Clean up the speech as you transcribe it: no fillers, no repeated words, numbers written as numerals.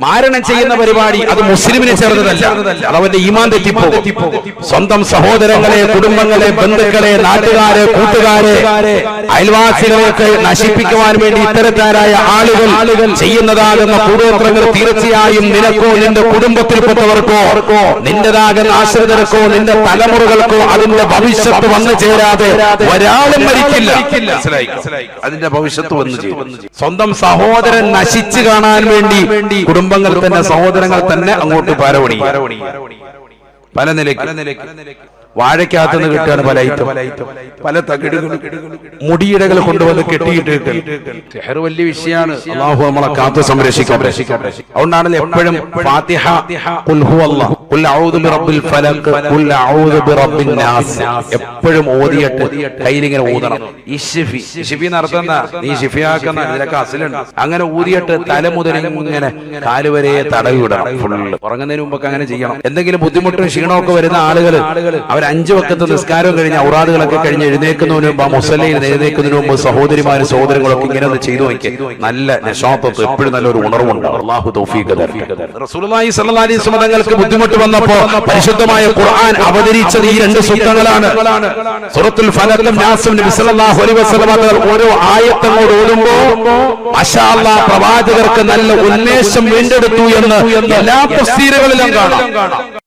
മാരണം ചെയ്യുന്ന പരിപാടി അത് മുസ്ലിമിനെ ചേർന്നതല്ല, അത് അവന്റെ ഈമാൻ തെറ്റിപ്പോകും. സ്വന്തം സഹോദരങ്ങളെ, കുടുംബങ്ങളെ, ബന്ധുക്കളെ, നാട്ടുകാരെ, കൂട്ടുകാരെ, അയൽവാസികളെയൊക്കെ നശിപ്പിക്കുവാൻ വേണ്ടി ഇത്തരക്കാരായ ആളുകൾ ചെയ്യുന്നതാകുന്ന കൂടോത്രങ്ങൾ തീർച്ചയായും നിനക്കോ നിന്റെ കുടുംബത്തിൽപ്പെട്ടവർക്കോ നിന്റേതാകുന്ന ആശ്രിതർക്കോ നിന്റെ തലമുറകൾക്കോ അതിന്റെ ഭവിഷ്യത്ത് വന്നു ചേരാതെ ഒരാളും മരിക്കില്ല. അതിന്റെ ഭവിഷ്യത്ത് വന്നു ചേരും. സ്വന്തം സഹോദരൻ നശിച്ചു കാണാൻ വേണ്ടി കുടുംബങ്ങൾ തന്നെ, സഹോദരങ്ങൾ തന്നെ അങ്ങോട്ട് പാരവണി പല നിലയ്ക്ക്. വാഴയ്ക്കകത്തുനിന്ന് കിട്ടുകയാണ് പല ഐറ്റം, പല തകിടുകളും മുടിയിടകൾ കൊണ്ടുവന്ന് കെട്ടിയിട്ട് വലിയ വിഷയമാണ്. അല്ലാഹു നമ്മളെ കാത്തു സംരക്ഷിക്കാൻ. അതുകൊണ്ടാണല്ലോ എപ്പോഴും ഫാത്തിഹ, ഖുൽ ഹുവല്ലാഹ്, ഖുൽ അഊദു ബിറബ്ബിൽ ഫലഖ്, ഖുൽ അഊദു ബിറബ്ബിൻ നാസ് എപ്പോഴും ഓതിയിട്ട് കയ്യിലിങ്ങനെ ഊതണം. ഇശ്ഫി നടത്തുന്ന നീ ഷിഫിയാക്കുന്ന ഇതിലൊക്കെ അസിലുണ്ട്. അങ്ങനെ ഊതിയിട്ട് തല മുതൽ ഇങ്ങനെ കാലുവരെ തടവി വിടണം. ഫുള്ള് ഉറങ്ങുന്നതിന് മുമ്പൊക്കെ അങ്ങനെ ചെയ്യണം. എന്തെങ്കിലും ബുദ്ധിമുട്ടും ക്ഷീണമൊക്കെ വരുന്ന ആളുകൾ അവർ 5 വക്കത്ത് നിസ്കാരം കഴിഞ്ഞ് ഔറാദുകളൊക്കെ കഴിഞ്ഞ് എഴുന്നേൽക്കുന്നതിന് മുമ്പ്, മുസല്ലയിൽ എഴുന്നേൽക്കുന്നതിന് മുമ്പ് സഹോദരിമാരും സഹോദരങ്ങളൊക്കെ ഇങ്ങനെ ഒന്ന് ചെയ്തു നോക്കി. നല്ല നശാത്തത്ത്, എപ്പോഴും നല്ലൊരു ഉണർവുണ്ടാവും. അല്ലാഹു തൗഫീഖ് തരട്ടെ. റസൂലുള്ളാഹി സ്വല്ലല്ലാഹു അലൈഹി വസല്ലം തങ്ങൾക്ക് ബുദ്ധിമുട്ട് വന്നപ്പോ പരിശുദ്ധമായ ഖുർആൻ അവതരിച്ചത് ഈ 2 സൂക്തങ്ങളാണ്. സൂറത്തുൽ ഫലഖും നാസും. നബി സല്ലല്ലാഹു അലൈഹി വസല്ലം ഓരോ ആയത്തങ്ങോട് ഓതുമ്പോൾ മാഷാ അല്ലാഹ് പ്രവാചകർക്ക് നല്ല ഉന്മേഷം വീണ്ടെടുത്തു എന്ന് എല്ലാ തഫ്സീറുകളിലും കാണാം.